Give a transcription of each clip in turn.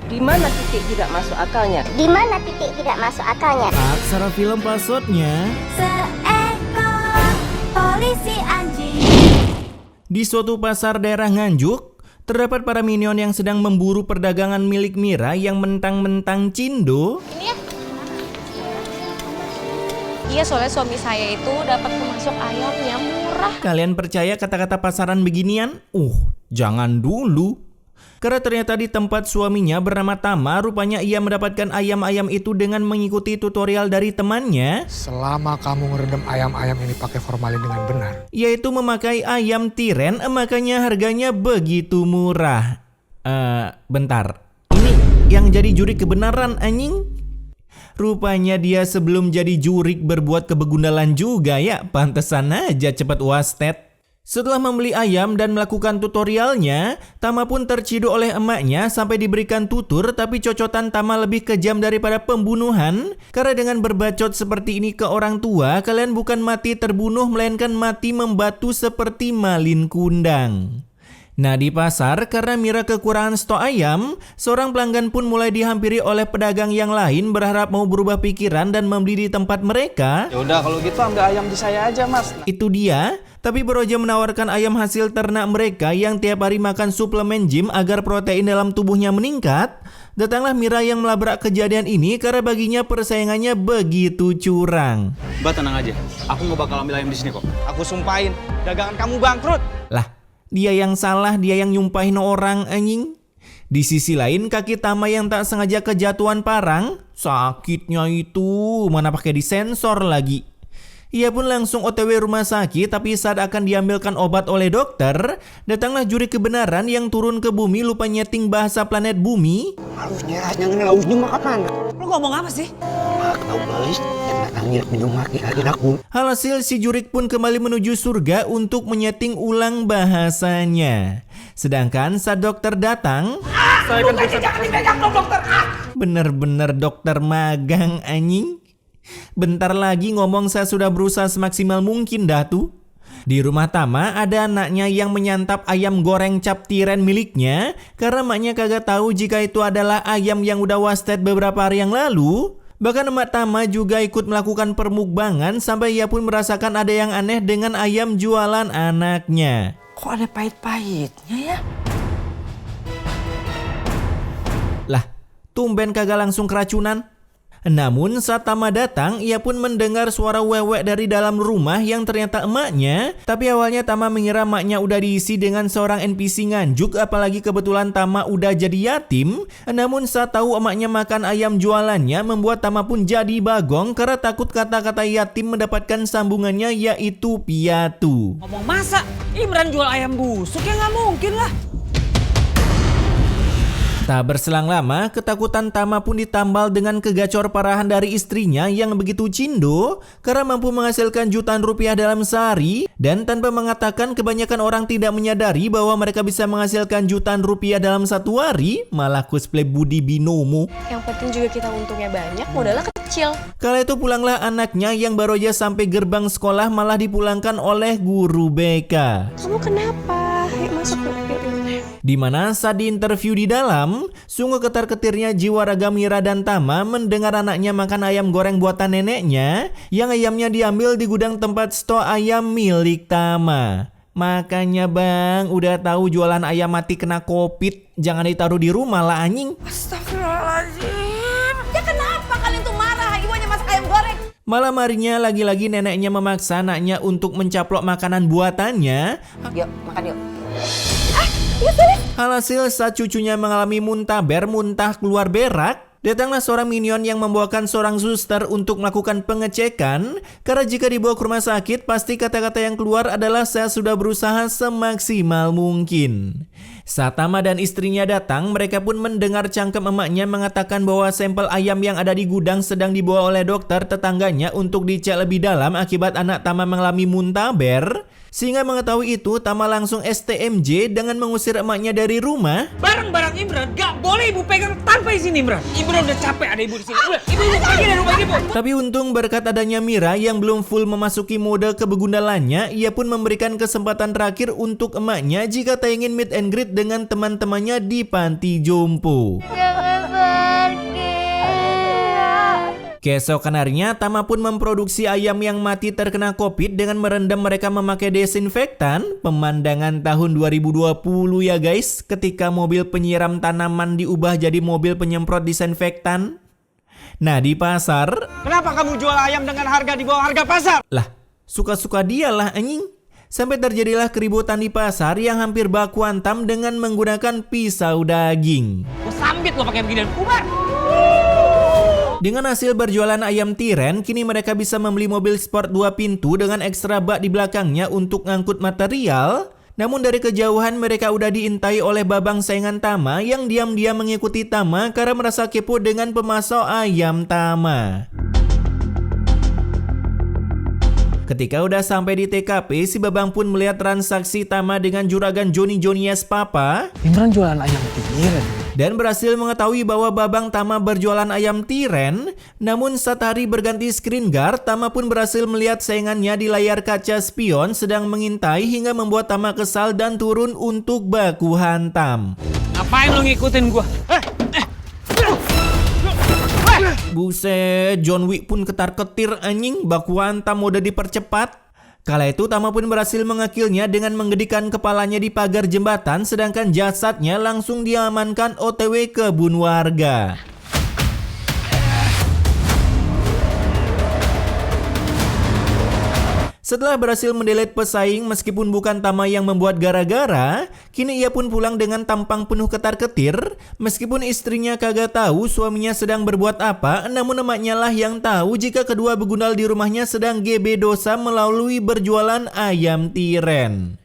Di mana titik tidak masuk akalnya? Di mana titik tidak masuk akalnya? Aksara film passwordnya. Seekor polisi anjing. Di suatu pasar daerah Nganjuk, terdapat para minion yang sedang memburu perdagangan milik Mira yang mentang-mentang cindo. Iya, soalnya suami saya itu dapat pemasok ayamnya murah. Kalian percaya kata-kata pasaran beginian? Jangan dulu. Karena ternyata di tempat suaminya bernama Tama, rupanya ia mendapatkan ayam-ayam itu dengan mengikuti tutorial dari temannya. Selama kamu ngerendam ayam-ayam ini pakai formalin dengan benar. Yaitu memakai ayam tiren, makanya harganya begitu murah. Bentar. Ini yang jadi juri kebenaran anjing? Rupanya dia sebelum jadi jurik berbuat kebegundalan juga ya. Pantesan aja cepet wasted. Setelah membeli ayam dan melakukan tutorialnya, Tama pun terciduk oleh emaknya sampai diberikan tutur, tapi cocotan Tama lebih kejam daripada pembunuhan. Karena dengan berbacot seperti ini ke orang tua, kalian bukan mati terbunuh melainkan mati membatu seperti malin kundang. Nah, di pasar, karena Mira kekurangan stok ayam, seorang pelanggan pun mulai dihampiri oleh pedagang yang lain berharap mau berubah pikiran dan membeli di tempat mereka. Ya udah kalau gitu ambil ayam di saya aja, Mas. Itu dia, tapi Broja menawarkan ayam hasil ternak mereka yang tiap hari makan suplemen gym agar protein dalam tubuhnya meningkat. Datanglah Mira yang melabrak kejadian ini karena baginya persaingannya begitu curang. Mbak tenang aja, aku nggak bakal ambil ayam di sini kok. Aku sumpahin, dagangan kamu bangkrut. Lah, dia yang salah, dia yang nyumpahin orang anjing. Di sisi lain, kaki Tama yang tak sengaja kejatuhan parang. Sakitnya itu, mana pakai disensor lagi. Ia pun langsung OTW rumah sakit, tapi saat akan diambilkan obat oleh dokter, datanglah juri kebenaran yang turun ke bumi lupa nyeting bahasa planet bumi. Harusnya rasanya lausnya makan mana? Lu ngomong apa sih? Tahu guys, datangnya minum lagi aku. Hasil si jurik pun kembali menuju surga untuk menyeting ulang bahasanya. Sedangkan saat dokter datang, Jangan dipegang dong dokter. bener-bener dokter magang anjing. Bentar lagi ngomong saya sudah berusaha semaksimal mungkin dah tuh. Di rumah Tama ada anaknya yang menyantap ayam goreng cap tiren miliknya karena maknya kagak tahu jika itu adalah ayam yang udah wasted beberapa hari yang lalu. Bahkan emak Tama juga ikut melakukan permukbangan sampai ia pun merasakan ada yang aneh dengan ayam jualan anaknya. Kok ada pahit-pahitnya ya? Lah, tumben kagak langsung keracunan. Namun saat Tama datang, ia pun mendengar suara wewek dari dalam rumah yang ternyata emaknya. Tapi awalnya Tama mengira emaknya udah diisi dengan seorang NPC Nganjuk, apalagi kebetulan Tama udah jadi yatim. Namun saat tahu emaknya makan ayam jualannya, membuat Tama pun jadi bagong karena takut kata-kata yatim mendapatkan sambungannya yaitu piatu. Ngomong masa Imran jual ayam busuk ya nggak mungkin lah. Tak berselang lama, ketakutan Tama pun ditambal dengan kegacor parahan dari istrinya yang begitu cindo karena mampu menghasilkan jutaan rupiah dalam sehari. Dan tanpa mengatakan, kebanyakan orang tidak menyadari bahwa mereka bisa menghasilkan jutaan rupiah dalam satu hari, malah cosplay Budi Binomo. Yang penting juga kita untungnya banyak, modalnya kecil. Kala itu pulanglah anaknya yang baru aja sampai gerbang sekolah malah dipulangkan oleh guru BK. Kamu kenapa? Yuk masuk yuk. Dimana saat diinterview di dalam, sungguh ketar-ketirnya jiwa raga Mira dan Tama mendengar anaknya makan ayam goreng buatan neneknya, yang ayamnya diambil di gudang tempat stok ayam milik Tama. Makanya bang, udah tahu jualan ayam mati kena covid, jangan ditaruh di rumah lah anjing. Astagfirullahaladzim. Ya kenapa kalian tuh marah? Ibu hanya masak ayam goreng. Malam harinya lagi-lagi neneknya memaksa anaknya untuk mencaplok makanan buatannya. Yuk, makan yuk. Alhasil saat cucunya mengalami muntah keluar berak, datanglah seorang minion yang membawakan seorang suster untuk melakukan pengecekan. Karena jika dibawa ke rumah sakit, pasti kata-kata yang keluar adalah saya sudah berusaha semaksimal mungkin. Saat Tama dan istrinya datang, mereka pun mendengar cangkem emaknya mengatakan bahwa sampel ayam yang ada di gudang sedang dibawa oleh dokter tetangganya untuk dicek lebih dalam akibat anak Tama mengalami muntaber. Sehingga mengetahui itu, Tama langsung STMJ dengan mengusir emaknya dari rumah. Barang-barang Imran gak boleh ibu pegang tanpa izin Imran. Imran udah capek ada ibu di sini. Udah, ibu pergi dari rumah ibu. Tapi untung berkat adanya Mira yang belum full memasuki mode kebegundalannya, ia pun memberikan kesempatan terakhir untuk emaknya jika tak ingin meet and greet dengan teman-temannya di panti jompo. Jangan Keesokan harinya, Tama pun memproduksi ayam yang mati terkena COVID dengan merendam mereka memakai desinfektan. Pemandangan tahun 2020 ya guys, ketika mobil penyiram tanaman diubah jadi mobil penyemprot disinfektan. Nah, di pasar, Kenapa kamu jual ayam dengan harga di bawah harga pasar? lah, suka-suka dia lah anjing. Sampai terjadilah keributan di pasar yang hampir baku hantam dengan menggunakan pisau daging. Gua sambit lo pakai beginian. Bubar. Dengan hasil berjualan ayam tiren, kini mereka bisa membeli mobil sport 2 pintu dengan ekstra bak di belakangnya untuk ngangkut material. Namun dari kejauhan mereka udah diintai oleh babang saingan Tama yang diam-diam mengikuti Tama karena merasa kepo dengan pemasok ayam Tama. Ketika udah sampai di TKP, si babang pun melihat transaksi Tama dengan juragan Johnny as Papa Imran jualan ayam tiren. dan berhasil mengetahui bahwa babang Tama berjualan ayam tiren. Namun saat hari berganti screen guard, Tama pun berhasil melihat saingannya di layar kaca spion sedang mengintai hingga membuat Tama kesal dan turun untuk baku hantam. Ngapain lo ngikutin gua? Buset, John Wick pun ketar-ketir anjing, baku hantam udah dipercepat. Kala itu Tama pun berhasil mengakilnya dengan menggedikan kepalanya di pagar jembatan, sedangkan jasadnya langsung diamankan OTW kebun warga. Setelah berhasil mendelete pesaing meskipun bukan Tama yang membuat gara-gara, kini ia pun pulang dengan tampang penuh ketar-ketir. Meskipun istrinya kagak tahu suaminya sedang berbuat apa, namun emaknya lah yang tahu jika kedua begundal di rumahnya sedang GB dosa melalui berjualan ayam tiren.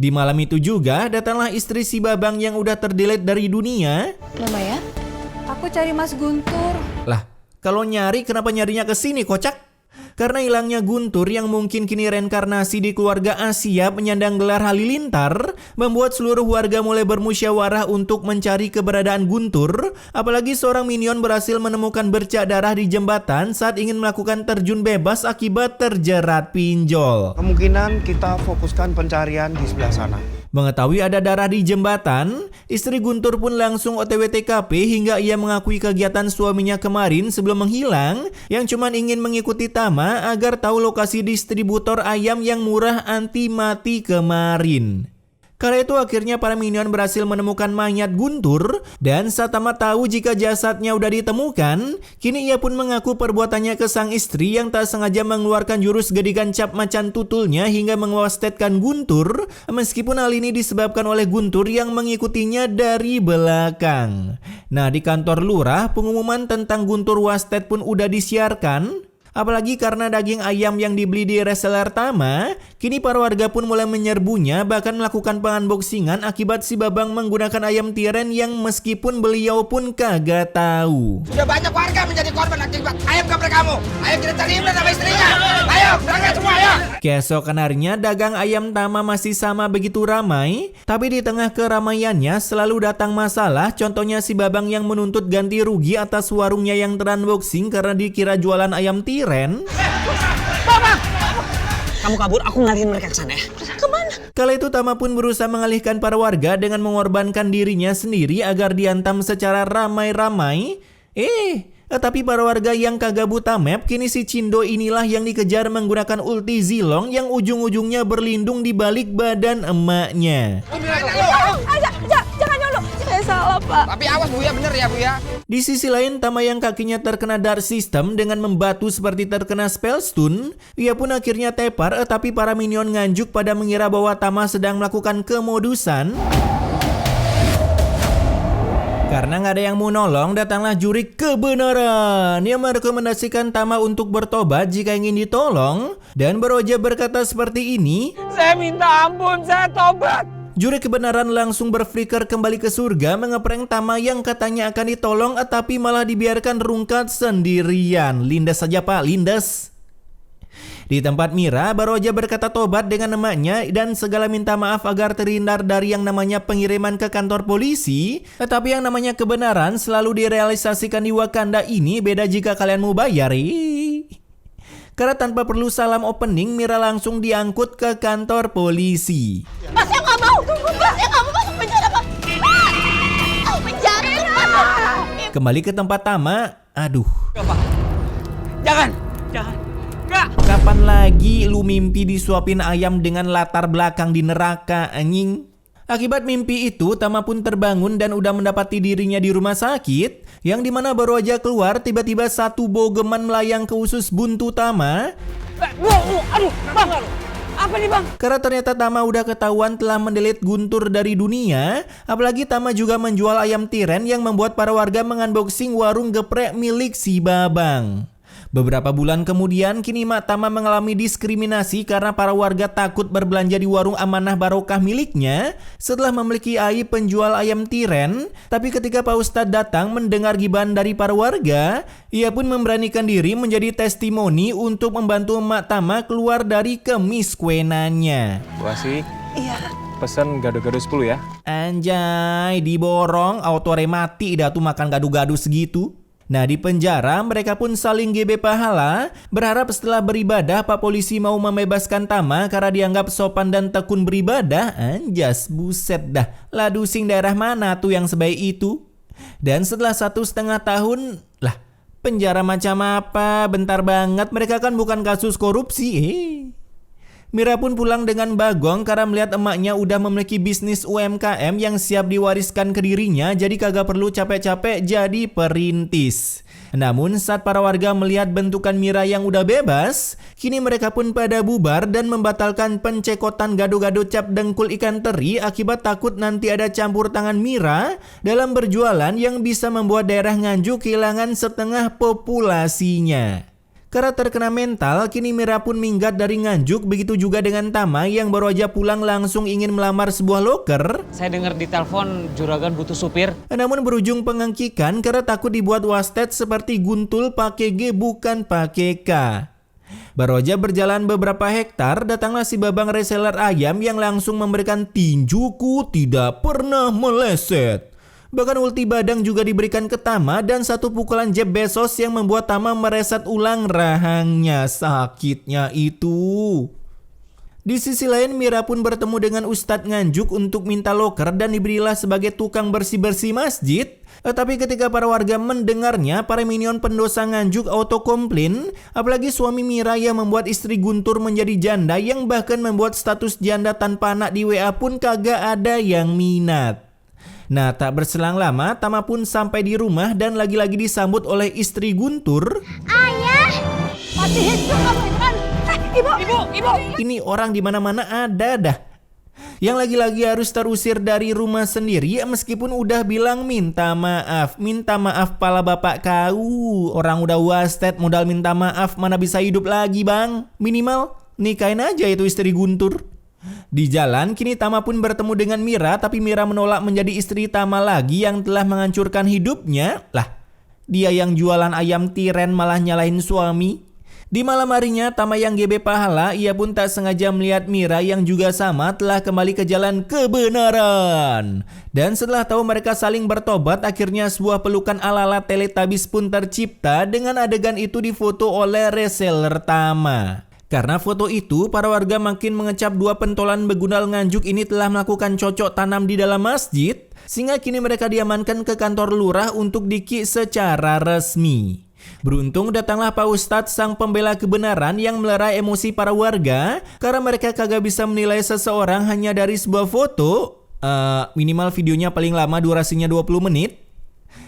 Di malam itu juga datanglah istri si babang yang udah terdelete dari dunia. Mama ya, aku cari Mas Guntur. Lah, kalau nyari kenapa nyarinya ke sini kocak? Karena hilangnya Guntur yang mungkin kini reinkarnasi di keluarga Asia penyandang gelar halilintar, membuat seluruh warga mulai bermusyawarah untuk mencari keberadaan Guntur. Apalagi seorang minion berhasil menemukan bercak darah di jembatan saat ingin melakukan terjun bebas akibat terjerat pinjol. Kemungkinan kita fokuskan pencarian di sebelah sana. Mengetahui ada darah di jembatan, istri Guntur pun langsung OTW TKP hingga ia mengakui kegiatan suaminya kemarin sebelum menghilang, yang cuman ingin mengikuti Tama agar tahu lokasi distributor ayam yang murah anti mati kemarin. Kala itu akhirnya para minion berhasil menemukan mayat Guntur, dan saat Tama tahu jika jasadnya udah ditemukan, kini ia pun mengaku perbuatannya ke sang istri yang tak sengaja mengeluarkan jurus gedikan cap macan tutulnya hingga mengwastetkan Guntur, meskipun hal ini disebabkan oleh Guntur yang mengikutinya dari belakang. Nah, di kantor lurah pengumuman tentang Guntur wastet pun udah disiarkan. Apalagi karena daging ayam yang dibeli di reseller Tama, kini para warga pun mulai menyerbunya, bahkan melakukan pengunboxingan akibat si babang menggunakan ayam tiren yang meskipun beliau pun kagak tahu. Sudah banyak warga menjadi korban akibat ayam kabar kamu. Ayo kita cari Imran sama istrinya. Ayo, berangkat semua ayo. Keesokan harinya dagang ayam Tama masih sama begitu ramai, tapi di tengah keramaiannya selalu datang masalah. Contohnya si babang yang menuntut ganti rugi atas warungnya yang terunboxing karena dikira jualan ayam tiren. Kamu kabur, aku ngalihin mereka ke sana ya. Kemana? Kala itu Tama pun berusaha mengalihkan para warga dengan mengorbankan dirinya sendiri agar diantam secara ramai-ramai. Tapi para warga yang kagak buta map, kini si Cindo inilah yang dikejar menggunakan ulti Zilong yang ujung-ujungnya berlindung di balik badan emaknya. Jangan dulu. Saya salah, Pak. Tapi awas Bu ya, bener ya Bu ya. Di sisi lain, Tama yang kakinya terkena dark system dengan membatu seperti terkena spell stun, ia pun akhirnya tepar, tapi para minion nganjuk pada mengira bahwa Tama sedang melakukan kemodusan. Karena nggak ada yang mau nolong, datanglah juri kebenaran yang merekomendasikan Tama untuk bertobat jika ingin ditolong, dan Baroja berkata seperti ini. Saya minta ampun, saya tobat. Juri kebenaran langsung berflicker kembali ke surga mengeprank Tama yang katanya akan ditolong, tapi malah dibiarkan rungkat sendirian. Lindas saja Pak, lindas. Di tempat Mira, Baroja berkata tobat dengan emaknya dan segala minta maaf agar terhindar dari yang namanya pengiriman ke kantor polisi. Tetapi yang namanya kebenaran selalu direalisasikan di Wakanda ini, beda jika kalian mau bayar. Karena tanpa perlu salam opening, Mira langsung diangkut ke kantor polisi. Mas, saya nggak mau. Tunggu, Mas. Saya nggak mau masuk penjara, Mas. Penjara, Mas. Kembali ke tempat Tama. Aduh. Jangan. Enggak. Kapan lagi lu mimpi disuapin ayam dengan latar belakang di neraka, anjing? Akibat mimpi itu, Tama pun terbangun dan udah mendapati dirinya di rumah sakit, yang dimana baru aja keluar, tiba-tiba satu bogeman melayang ke usus buntu Tama. Aduh, Bang. Apa nih, Bang? Karena ternyata Tama udah ketahuan telah mendelit Guntur dari dunia. Apalagi Tama juga menjual ayam tiren yang membuat para warga mengunboxing warung geprek milik si Babang. Beberapa bulan kemudian, kini Mak Tama mengalami diskriminasi karena para warga takut berbelanja di warung Amanah Barokah miliknya setelah memiliki aib penjual ayam tiren. Tapi ketika Pak Ustadz datang mendengar gibahan dari para warga, ia pun memberanikan diri menjadi testimoni untuk membantu Mak Tama keluar dari kemiskwenannya. Bu Asi, pesen gado-gado 10 ya. Anjay, diborong, auto mati dah tuh makan gado-gado segitu. Nah, di penjara mereka pun saling gebe pahala, berharap setelah beribadah Pak Polisi mau membebaskan Tama karena dianggap sopan dan tekun beribadah. Anjas, buset dah, ladusing daerah mana tuh yang sebaik itu? Dan setelah 1,5 tahun, lah penjara macam apa? Bentar banget, mereka kan bukan kasus korupsi. Mira pun pulang dengan Bagong karena melihat emaknya udah memiliki bisnis UMKM yang siap diwariskan ke dirinya, jadi kagak perlu capek-capek jadi perintis. Namun saat para warga melihat bentukan Mira yang udah bebas, kini mereka pun pada bubar dan membatalkan pencekotan gado-gado cap dengkul ikan teri akibat takut nanti ada campur tangan Mira dalam berjualan yang bisa membuat daerah Nganjuk kehilangan setengah populasinya. Karena terkena mental, kini Mira pun minggat dari Nganjuk, begitu juga dengan Tama yang baru aja pulang langsung ingin melamar sebuah loker. Saya dengar di telepon juragan butuh supir. Namun berujung pengangkikan karena takut dibuat wasted seperti Guntul pakai G bukan pakai K. Baru aja berjalan beberapa hektar, datanglah si Babang reseller ayam yang langsung memberikan tinjuku tidak pernah meleset. Bahkan ulti badang juga diberikan ke Tama dan satu pukulan Jeff Bezos yang membuat Tama mereset ulang rahangnya. Sakitnya itu. Di sisi lain, Mira pun bertemu dengan Ustadz Nganjuk untuk minta loker dan diberilah sebagai tukang bersih-bersih masjid. Tapi ketika para warga mendengarnya, para minion pendosa Nganjuk auto komplain. Apalagi suami Mira yang membuat istri Guntur menjadi janda yang bahkan membuat status janda tanpa anak di WA pun kagak ada yang minat. Nah, tak berselang lama, Tama pun sampai di rumah dan lagi-lagi disambut oleh istri Guntur. Ayah, masih hidup kamu kan? Ibu. Ini orang di mana-mana ada dah. Yang lagi-lagi harus terusir dari rumah sendiri meskipun udah bilang minta maaf. Minta maaf pala bapak kau. Orang udah wasted modal minta maaf mana bisa hidup lagi, Bang. Minimal nikahin aja itu istri Guntur. Di jalan, kini Tama pun bertemu dengan Mira, tapi Mira menolak menjadi istri Tama lagi yang telah menghancurkan hidupnya. Lah, dia yang jualan ayam tiren malah nyalahin suami. Di malam harinya, Tama yang gebe pahala, ia pun tak sengaja melihat Mira yang juga sama telah kembali ke jalan kebenaran. Dan setelah tahu mereka saling bertobat, akhirnya sebuah pelukan ala-ala Teletubbies pun tercipta dengan adegan itu difoto oleh reseller Tama. Karena foto itu, para warga makin mengecap dua pentolan begundal Nganjuk ini telah melakukan cocok tanam di dalam masjid, sehingga kini mereka diamankan ke kantor lurah untuk diki secara resmi. Beruntung datanglah Pak Ustadz sang pembela kebenaran yang melerai emosi para warga, karena mereka kagak bisa menilai seseorang hanya dari sebuah foto. Minimal videonya paling lama durasinya 20 menit.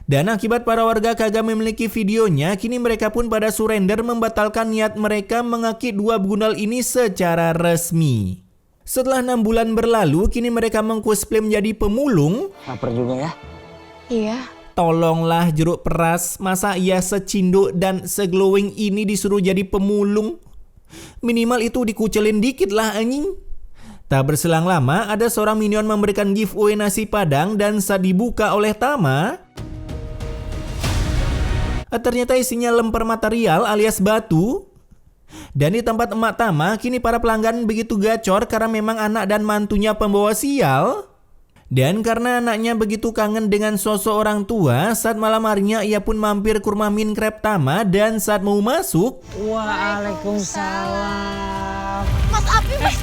Dan akibat para warga kagak memiliki videonya, kini mereka pun pada surrender membatalkan niat mereka mengakit dua begundal ini secara resmi. Setelah 6 bulan berlalu, kini mereka mengcosplay menjadi pemulung. Laper juga ya? Iya. Tolonglah jeruk peras, masa ia secindo dan seglowing ini disuruh jadi pemulung? Minimal itu dikucelin dikit lah anjing. Tak berselang lama, ada seorang minion memberikan giveaway nasi padang dan saat dibuka oleh Tama, ternyata isinya lemper material alias batu. Dan di tempat emak Tama, kini para pelanggan begitu gacor karena memang anak dan mantunya pembawa sial. Dan karena anaknya begitu kangen dengan sosok orang tua, saat malam harinya ia pun mampir ke rumah Min Krep Tama dan saat mau masuk, Waalaikumsalam. Mas Api, Mas.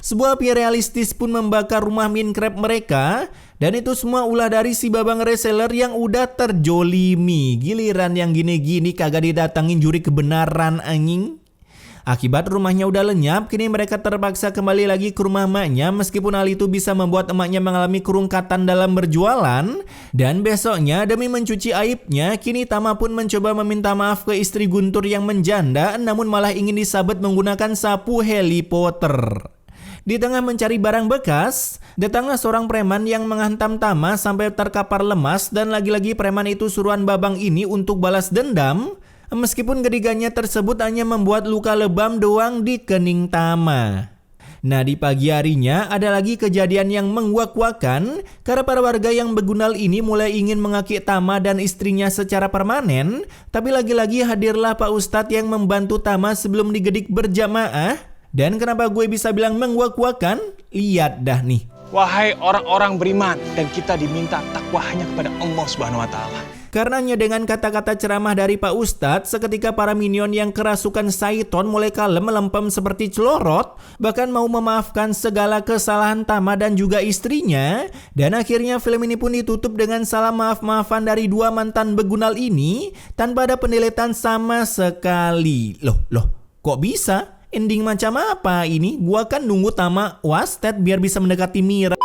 Sebuah api realistis pun membakar rumah Min Krep mereka. Dan itu semua ulah dari si babang reseller yang udah terjolimi. Giliran yang gini-gini kagak didatangin juri kebenaran anjing. Akibat rumahnya udah lenyap, kini mereka terpaksa kembali lagi ke rumah emaknya meskipun hal itu bisa membuat emaknya mengalami kerungkatan dalam berjualan. Dan besoknya demi mencuci aibnya, kini Tama pun mencoba meminta maaf ke istri Guntur yang menjanda namun malah ingin disabet menggunakan sapu heliporter. Di tengah mencari barang bekas, datanglah seorang preman yang menghantam Tama sampai terkapar lemas dan lagi-lagi preman itu suruhan babang ini untuk balas dendam. Meskipun ketiga tersebut hanya membuat luka lebam doang di kening Tama. Nah, di pagi harinya ada lagi kejadian yang menguak-wakan karena para warga yang begunal ini mulai ingin mengaki Tama dan istrinya secara permanen. Tapi lagi-lagi hadirlah Pak Ustadz yang membantu Tama sebelum digedik berjamaah. Dan kenapa gue bisa bilang menguak-wakan? Lihat dah nih. Wahai orang-orang beriman, dan kita diminta takwa hanya kepada Allah Subhanahu wa Ta'ala. Karenanya dengan kata-kata ceramah dari Pak Ustadz, seketika para minion yang kerasukan syaiton mulai kalem melempem seperti celorot, bahkan mau memaafkan segala kesalahan Tama dan juga istrinya. Dan akhirnya film ini pun ditutup dengan salam maaf-maafan dari dua mantan begunal ini tanpa ada pendeletan sama sekali. Loh, kok bisa? Ending macam apa ini? Gua kan nunggu Tama wasted biar bisa mendekati Mira.